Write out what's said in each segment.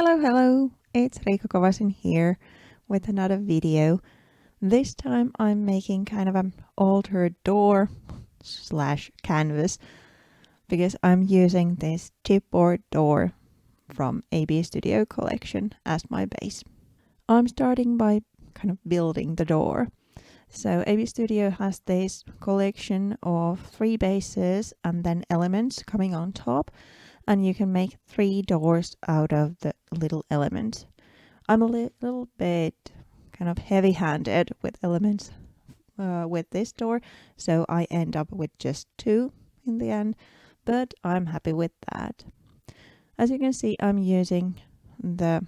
Hello, it's Riikka Kovasin here with another video. This time I'm making kind of an altered door slash canvas because I'm using this chipboard door from A.B.Studio collection as my base. I'm starting by kind of building the door. So A.B.Studio has this collection of 3 bases and then elements coming on top, and you can make 3 doors out of the little elements. I'm a little bit kind of heavy-handed with elements with this door, so I end up with just 2 in the end, but I'm happy with that. As you can see, I'm using the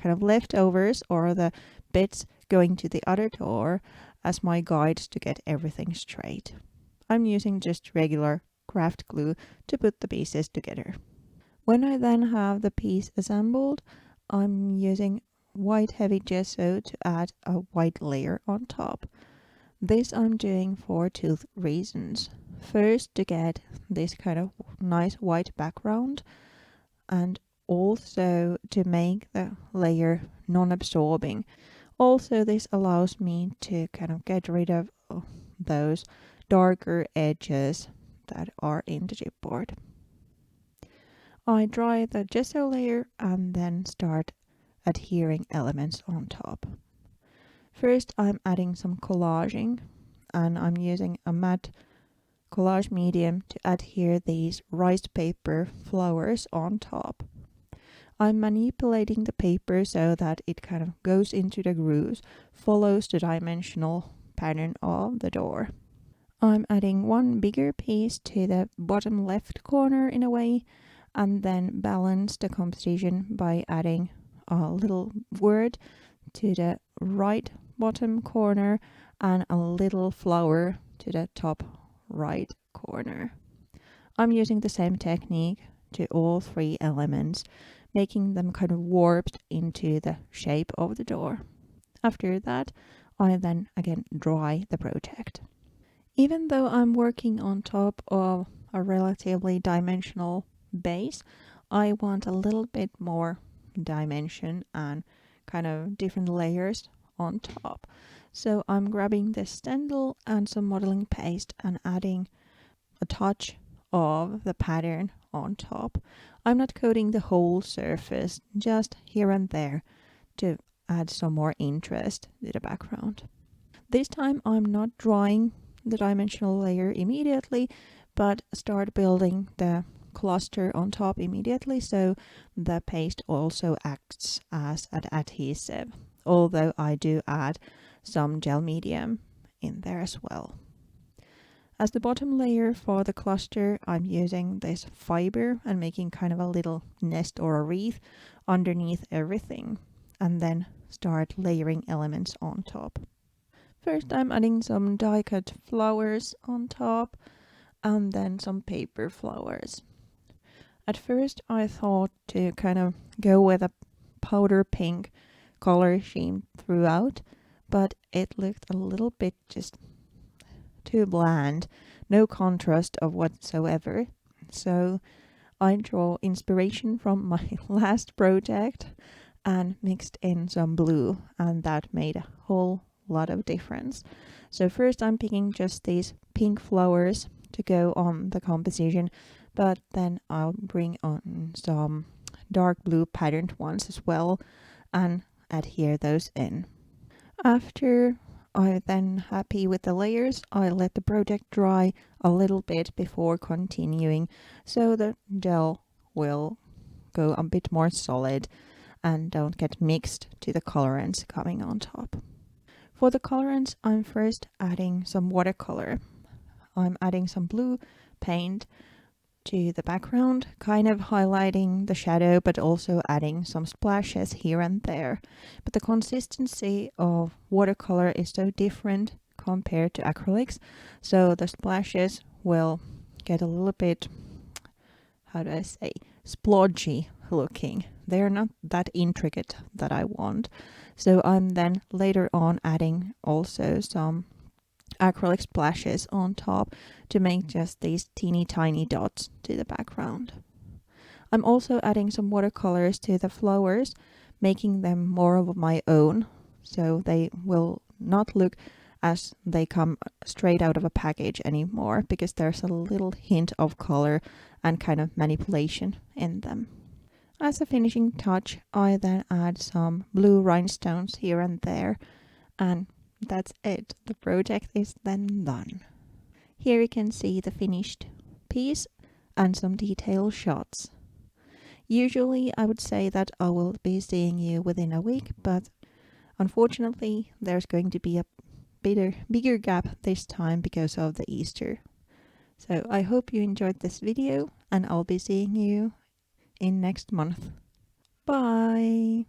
kind of leftovers or the bits going to the other door as my guides to get everything straight. I'm using just regular craft glue to put the pieces together. When I then have the piece assembled, I'm using white heavy gesso to add a white layer on top. This I'm doing for 2 reasons. First, to get this kind of nice white background, and also to make the layer non-absorbing. Also, this allows me to kind of get rid of those darker edges that are in the chipboard. I dry the gesso layer and then start adhering elements on top. First, I'm adding some collaging, and I'm using a matte collage medium to adhere these rice paper flowers on top. I'm manipulating the paper so that it kind of goes into the grooves, follows the dimensional pattern of the door. I'm adding 1 bigger piece to the bottom left corner in a way, and then balance the composition by adding a little word to the right bottom corner and a little flower to the top right corner. I'm using the same technique to all 3 elements, making them kind of warped into the shape of the door. After that, I then again dry the project. Even though I'm working on top of a relatively dimensional base, I want a little bit more dimension and kind of different layers on top. So I'm grabbing this stencil and some modeling paste and adding a touch of the pattern on top. I'm not coating the whole surface, just here and there to add some more interest to the background. This time I'm not drawing the dimensional layer immediately, but start building the cluster on top immediately, so the paste also acts as an adhesive, although I do add some gel medium in there as well. As the bottom layer for the cluster, I'm using this fiber and making kind of a little nest or a wreath underneath everything, and then start layering elements on top. First, I'm adding some die-cut flowers on top, and then some paper flowers. At first, I thought to kind of go with a powder pink color scheme throughout, but it looked a little bit just too bland, no contrast of whatsoever. So I draw inspiration from my last project and mixed in some blue, and that made a whole lot of difference. So first I'm picking just these pink flowers to go on the composition, but then I'll bring on some dark blue patterned ones as well and adhere those in. After I'm then happy with the layers, I let the project dry a little bit before continuing, so the gel will go a bit more solid and don't get mixed to the colorants coming on top. For the colorants, I'm first adding some watercolor. I'm adding some blue paint to the background, kind of highlighting the shadow, but also adding some splashes here and there. But the consistency of watercolor is so different compared to acrylics, so the splashes will get a little bit, how do I say, splodgy looking. They're not that intricate that I want. So I'm then later on adding also some acrylic splashes on top to make just these teeny tiny dots to the background. I'm also adding some watercolors to the flowers, making them more of my own, so they will not look as they come straight out of a package anymore, because there's a little hint of color and kind of manipulation in them. As a finishing touch, I then add some blue rhinestones here and there, and that's it. The project is then done. Here you can see the finished piece and some detail shots. Usually I would say that I will be seeing you within a week, but unfortunately there's going to be a bigger gap this time because of the Easter. So I hope you enjoyed this video, and I'll be seeing you in next month. Bye!